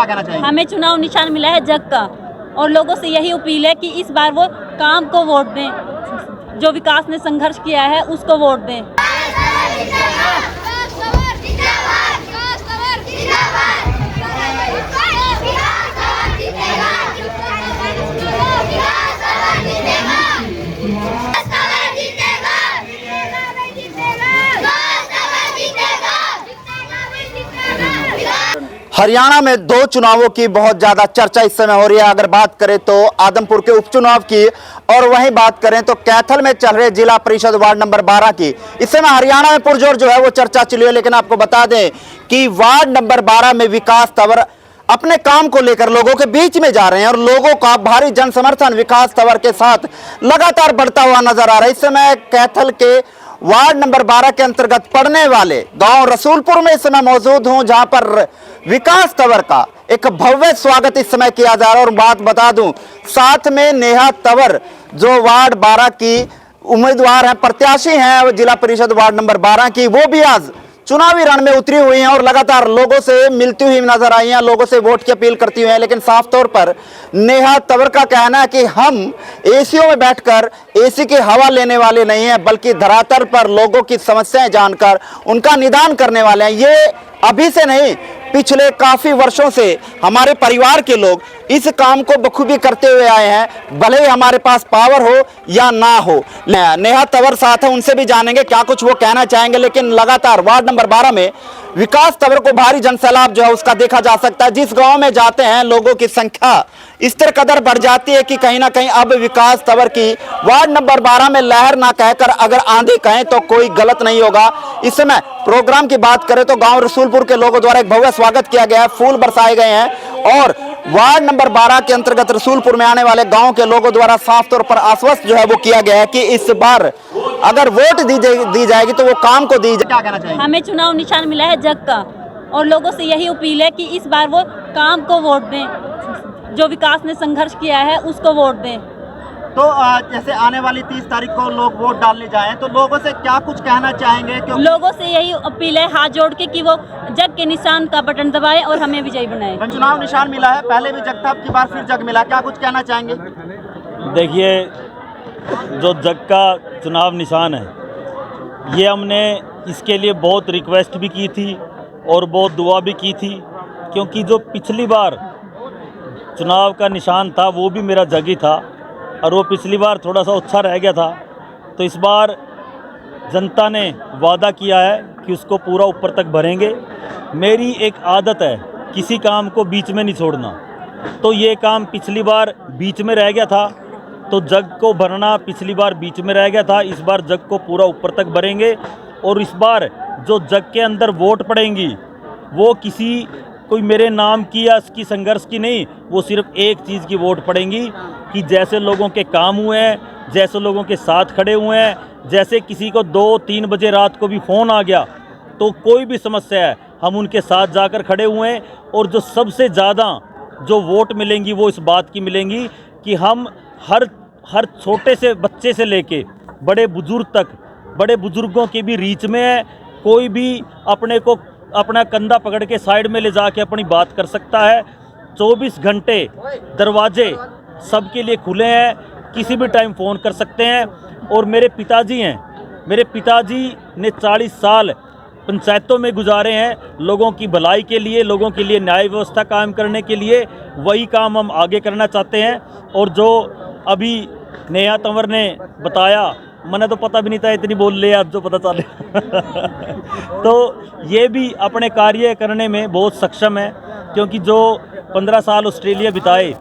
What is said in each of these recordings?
कहना चाहिए? हमें चुनाव निशान मिला है जग का, और लोगों से यही अपील है कि इस बार वो काम को वोट दें, जो विकास ने संघर्ष किया है उसको वोट दें। हरियाणा में दो चुनावों की बहुत ज्यादा चर्चा इस समय हो रही है। अगर बात करें तो आदमपुर के उपचुनाव की, और वहीं बात करें तो कैथल में चल रहे जिला परिषद वार्ड नंबर 12 की। इस समय हरियाणा में पुरजोर जो है वो चर्चा चली है। लेकिन आपको बता दें कि वार्ड नंबर 12 में विकास तंवर अपने काम को लेकर लोगों के बीच में जा रहे हैं, और लोगों का भारी जन समर्थन विकास तंवर के साथ लगातार बढ़ता हुआ नजर आ रहा है। इस समय कैथल के वार्ड नंबर 12 के अंतर्गत पड़ने वाले गांव रसूलपुर में इस समय मौजूद हूं, जहां पर विकास तंवर का एक भव्य स्वागत इस समय किया जा रहा है। और बात बता दूं, साथ में नेहा तंवर जो वार्ड 12 की उम्मीदवार हैं, प्रत्याशी हैं जिला परिषद वार्ड नंबर 12 की, वो भी आज चुनावी रण में उतरी हुई हैं और लगातार लोगों से मिलती हुई नजर आई हैं, लोगों से वोट की अपील करती हुई हैं। लेकिन साफ तौर पर नेहा तंवर का कहना है कि हम एसीओ में बैठकर एसी की हवा लेने वाले नहीं हैं, बल्कि धरातल पर लोगों की समस्याएं जानकर उनका निदान करने वाले हैं। ये अभी से नहीं, पिछले काफी वर्षों से हमारे परिवार के लोग इस काम को बखूबी करते हुए आए हैं, भले ही हमारे पास पावर हो या ना हो। नेहा तंवर साथ है, उनसे भी जानेंगे क्या कुछ वो कहना चाहेंगे। लेकिन लगातार वार्ड नंबर 12 में विकास तंवर को भारी जनसैलाब जो है उसका देखा जा सकता है। जिस गांव में जाते हैं लोगों की संख्या इस तरह कदर बढ़ जाती है कि कहीं ना कहीं अब विकास तंवर की वार्ड नंबर 12 में लहर ना कहकर अगर आंधी कहें तो कोई गलत नहीं होगा। इस समय प्रोग्राम की बात करें तो गांव रसूलपुर के लोगों द्वारा एक भव्य स्वागत किया गया है, फूल बरसाए गए हैं, और वार्ड नंबर 12 के अंतर्गत रसूलपुर में आने वाले गांव के लोगों द्वारा साफ तौर पर आश्वस्त जो है वो किया गया है कि इस बार अगर वोट दी जाएगी तो वो काम को दी जाएगी। क्या कहना चाहिए? हमें चुनाव निशान मिला है जग का, और लोगों से यही अपील है कि इस बार वो काम को वोट दें, जो विकास ने संघर्ष किया है उसको वोट दें। तो जैसे आने वाली 30 तारीख को लोग वोट डालने जाएं, तो लोगों से क्या कुछ कहना चाहेंगे? लोगों से यही अपील है हाथ जोड़ के कि वो जग के निशान का बटन दबाएं और हमें विजयी बनाएं। चुनाव निशान मिला है, पहले भी जग था, अब की बार फिर जग मिला, क्या कुछ कहना चाहेंगे? देखिए, जो जग का चुनाव निशान है, ये हमने इसके लिए बहुत रिक्वेस्ट भी की थी और बहुत दुआ भी की थी, क्योंकि जो पिछली बार चुनाव का निशान था वो भी मेरा जग ही था, और वो पिछली बार थोड़ा सा अच्छा रह गया था। तो इस बार जनता ने वादा किया है कि उसको पूरा ऊपर तक भरेंगे। मेरी एक आदत है किसी काम को बीच में नहीं छोड़ना, तो ये काम पिछली बार बीच में रह गया था, तो जग को भरना पिछली बार बीच में रह गया था, इस बार जग को पूरा ऊपर तक भरेंगे। और इस बार जो जग के अंदर वोट पड़ेंगी वो कोई मेरे नाम की या इसकी संघर्ष की नहीं, वो सिर्फ एक चीज़ की वोट पड़ेंगी कि जैसे लोगों के काम हुए हैं, जैसे लोगों के साथ खड़े हुए हैं, जैसे किसी को 2-3 बजे रात को भी फ़ोन आ गया तो कोई भी समस्या है हम उनके साथ जाकर खड़े हुए हैं। और जो सबसे ज़्यादा जो वोट मिलेंगी वो इस बात की मिलेंगी कि हम हर छोटे से बच्चे से लेके बड़े बुजुर्ग तक, बड़े बुजुर्गों के भी रीच में है। कोई भी अपना कंधा पकड़ के साइड में ले जाके अपनी बात कर सकता है। 24 घंटे दरवाजे सबके लिए खुले हैं, किसी भी टाइम फ़ोन कर सकते हैं। और मेरे पिताजी हैं, मेरे पिताजी ने 40 साल पंचायतों में गुजारे हैं, लोगों की भलाई के लिए, लोगों के लिए न्याय व्यवस्था कायम करने के लिए। वही काम हम आगे करना चाहते हैं। और जो अभी नेहा तंवर ने बताया, मैंने तो पता भी नहीं था इतनी बोल ले, अब जो पता चले तो ये भी अपने कार्य करने में बहुत सक्षम है, क्योंकि जो 15 साल ऑस्ट्रेलिया बिताए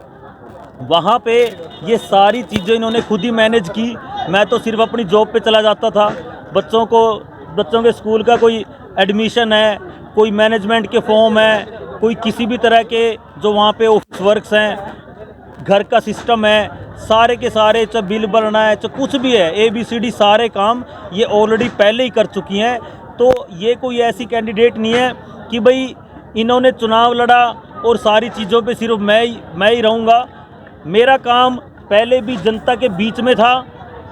वहाँ पे ये सारी चीज़ें इन्होंने खुद ही मैनेज की। मैं तो सिर्फ अपनी जॉब पे चला जाता था, बच्चों के स्कूल का कोई एडमिशन है, कोई मैनेजमेंट के फॉर्म है, कोई किसी भी तरह के जो वहाँ पे ऑफिस वर्क्स हैं, घर का सिस्टम है, सारे के सारे, चाहे बिल भरना है, चाहे कुछ भी है, ABCD सारे काम ये ऑलरेडी पहले ही कर चुकी हैं। तो ये कोई ऐसी कैंडिडेट नहीं है कि भाई इन्होंने चुनाव लड़ा और सारी चीज़ों पे सिर्फ मैं ही रहूँगा। मेरा काम पहले भी जनता के बीच में था,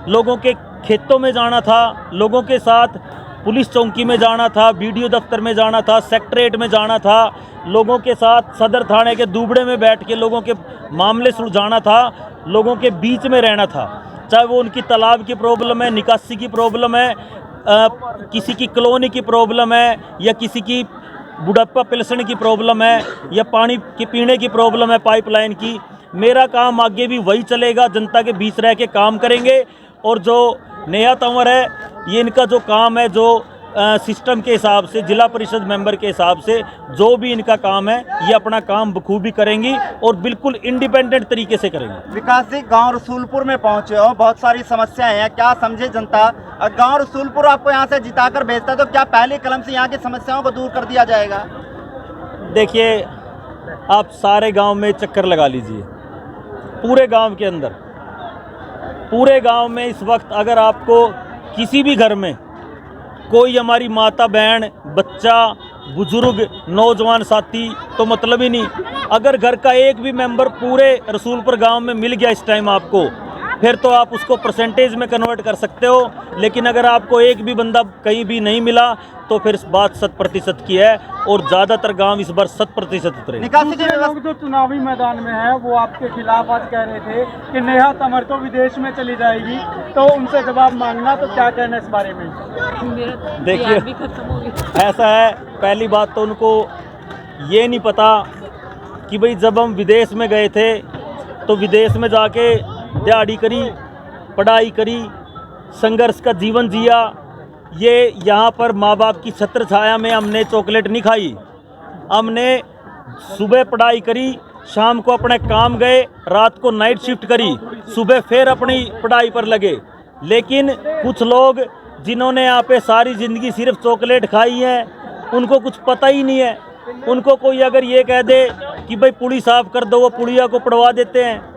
लोगों के खेतों में जाना था, लोगों के साथ पुलिस चौकी में जाना था, बीडीओ दफ्तर में जाना था, सेक्रेटरीट में जाना था, लोगों के साथ सदर थाने के दूबड़े में बैठ के लोगों के मामले सुलझाना था, लोगों के बीच में रहना था। चाहे वो उनकी तालाब की प्रॉब्लम है, निकासी की प्रॉब्लम है, किसी की कॉलोनी की प्रॉब्लम है, या किसी की बुढ़ापा पेंशन की प्रॉब्लम है, या पानी के पीने की प्रॉब्लम है पाइपलाइन की। मेरा काम आगे भी वही चलेगा, जनता के बीच रह के काम करेंगे। और जो नेहा तंवर है, ये इनका जो काम है, जो सिस्टम के हिसाब से, जिला परिषद मेंबर के हिसाब से जो भी इनका काम है, ये अपना काम बखूबी करेंगी और बिल्कुल इंडिपेंडेंट तरीके से करेंगे। विकास जी, गांव रसूलपुर में पहुंचे हो, बहुत सारी समस्याएं हैं, क्या समझे जनता? गांव रसूलपुर आपको यहां से जिताकर भेजता है तो क्या पहले कलम से यहां की समस्याओं को दूर कर दिया जाएगा? देखिए, आप सारे गांव में चक्कर लगा लीजिए, पूरे गांव के अंदर, पूरे गांव में इस वक्त अगर आपको किसी भी घर में कोई हमारी माता बहन, बच्चा, बुजुर्ग, नौजवान साथी तो मतलब ही नहीं, अगर घर का एक भी मेंबर पूरे रसूलपुर गांव में मिल गया इस टाइम आपको, फिर तो आप उसको परसेंटेज में कन्वर्ट कर सकते हो। लेकिन अगर आपको एक भी बंदा कहीं भी नहीं मिला तो फिर बात 100% की है, और ज़्यादातर गांव इस बार 100% उतरे। निकासी के लोग जो चुनावी मैदान में है वो आपके खिलाफ आज कह रहे थे कि नेहा तंवर तो विदेश में चली जाएगी, तो उनसे जवाब मांगना, तो क्या कहना इस बारे में? देखिए, ऐसा है, पहली बात तो उनको ये नहीं पता कि भाई जब हम विदेश में गए थे तो विदेश में जाके दिहाड़ी करी, पढ़ाई करी, संघर्ष का जीवन जिया। ये यहाँ पर माँ बाप की छत्र छाया में हमने चॉकलेट नहीं खाई, हमने सुबह पढ़ाई करी, शाम को अपने काम गए, रात को नाइट शिफ्ट करी, सुबह फिर अपनी पढ़ाई पर लगे। लेकिन कुछ लोग जिन्होंने यहाँ पे सारी ज़िंदगी सिर्फ चॉकलेट खाई है, उनको कुछ पता ही नहीं है। उनको कोई अगर ये कह दे कि भाई पुली साफ कर दो, वो पुलिया को पड़वा देते हैं।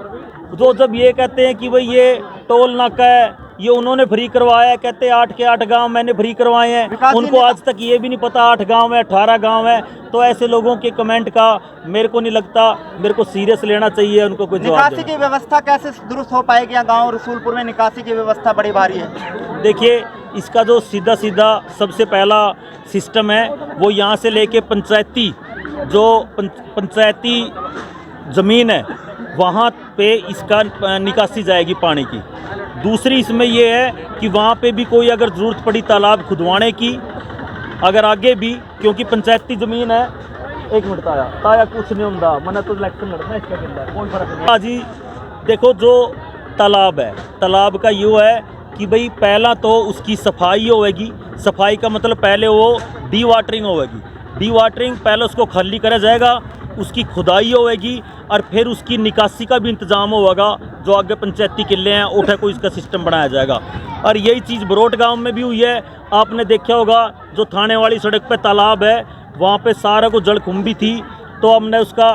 जो जब ये कहते हैं कि भाई ये टोल नाका है, ये उन्होंने फ्री करवाया है, कहते हैं 8 के 8 गांव मैंने फ्री करवाए हैं, उनको आज तक ये भी नहीं पता 8 गांव है, 18 गांव है। तो ऐसे लोगों के कमेंट का मेरे को नहीं लगता, मेरे को सीरियस लेना चाहिए, उनको कोई जवाब। निकासी की व्यवस्था कैसे दुरुस्त हो पाएगी? गाँव रसूलपुर में निकासी की व्यवस्था बड़ी भारी है। देखिए, इसका जो सीधा सबसे पहला सिस्टम है वो यहाँ से लेके पंचायती, जो पंचायती ज़मीन है वहाँ पे इसका निकासी जाएगी पानी की। दूसरी इसमें ये है कि वहाँ पे भी कोई अगर ज़रूरत पड़ी तालाब खुदवाने की, अगर आगे भी, क्योंकि पंचायती ज़मीन है। एक मिनट ताया कुछ नहीं होता, मैंने तो इलेक्शन लड़ना है, इसका कहना कोई फर्क नहीं। हाँ जी, देखो, जो तालाब है, तालाब का यूँ है कि भाई पहला तो उसकी सफाई होएगी। सफाई का मतलब पहले वो डी वाटरिंग होएगी। डी वाटरिंग पहले उसको खाली करा जाएगा, उसकी खुदाई होएगी, और फिर उसकी निकासी का भी इंतज़ाम होगा। जो आगे पंचायती किले हैं, उठे को इसका सिस्टम बनाया जाएगा। और यही चीज़ बरोट गांव में भी हुई है। आपने देखा होगा, जो थाने वाली सड़क पे तालाब है, वहाँ पे सारा को जलकुंभी थी, तो हमने उसका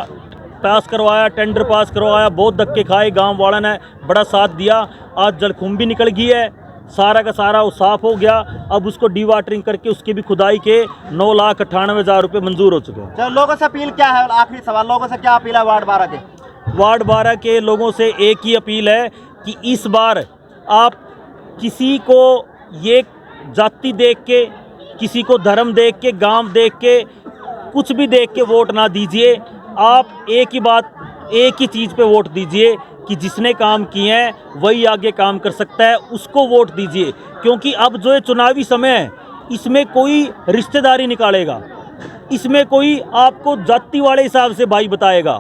पास करवाया, टेंडर पास करवाया, बहुत धक्के खाए, गाँव वालों ने बड़ा साथ दिया। आज जलकुंभी निकल गई है, सारा का सारा वो साफ़ हो गया। अब उसको डी वाटरिंग करके उसकी भी खुदाई के 9,98,000 रुपये मंजूर हो चुके हैं। चलो, लोगों से अपील क्या है? आखिरी सवाल, लोगों से क्या अपील है वार्ड 12 के? वार्ड 12 के लोगों से एक ही अपील है कि इस बार आप किसी को ये जाति देख के, किसी को धर्म देख के, गांव देख के, कुछ भी देख के वोट ना दीजिए। आप एक ही बात, एक ही चीज़ पे वोट दीजिए कि जिसने काम किए हैं वही आगे काम कर सकता है, उसको वोट दीजिए। क्योंकि अब जो ये चुनावी समय है, इसमें कोई रिश्तेदारी निकालेगा, इसमें कोई आपको जाति वाले हिसाब से भाई बताएगा,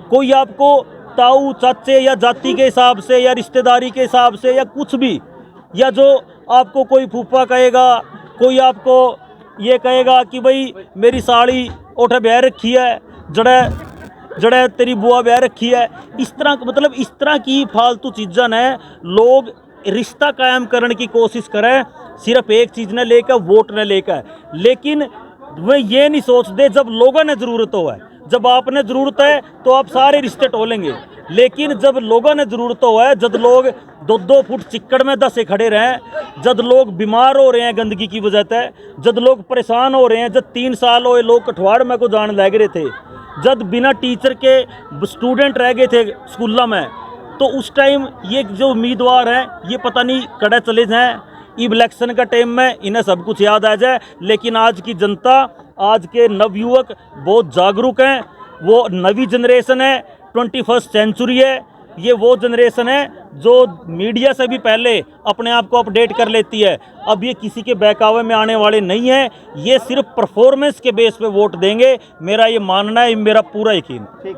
कोई आपको ताऊ चाचे या जाति के हिसाब से या रिश्तेदारी के हिसाब से या कुछ भी, या जो आपको कोई फूफा कहेगा, कोई आपको ये कहेगा कि भाई मेरी साड़ी उठे ब्याह रखी है, जड़े तेरी बुआ ब्याह रखी है। इस तरह, मतलब इस तरह की फालतू चीज़ें ने लोग रिश्ता कायम करने की कोशिश करें, सिर्फ एक चीज़ ने लेकर, वोट ने लेकर। लेकिन वे ये नहीं सोचते जब लोगों ने ज़रूरत हो है, जब आपने ज़रूरत है तो आप सारे रिश्ते टोलेंगे। लेकिन जब लोगों ने ज़रूरत हो है, जब लोग 2-2 फुट चिक्कड़ में दसे खड़े रहें, जब लोग बीमार हो रहे हैं गंदगी की वजह से, जब लोग परेशान हो रहे हैं, जब 3 साल हुए लोग कठवाड़ में को जान लग रहे थे, जब बिना टीचर के स्टूडेंट रह गए थे स्कूलों में, तो उस टाइम ये जो उम्मीदवार हैं ये पता नहीं कड़े चले जाएं इलेक्शन का टाइम में इन्हें सब कुछ याद आ जाए, लेकिन आज की जनता, आज के नवयुवक बहुत जागरूक हैं। वो नवी जनरेशन है, 21st सेंचुरी है। ये वो जनरेशन है जो मीडिया से भी पहले अपने आप को अपडेट कर लेती है। अब ये किसी के बहकावे में आने वाले नहीं हैं। ये सिर्फ परफॉर्मेंस के बेस पे वोट देंगे, मेरा ये मानना है, मेरा पूरा यकीन।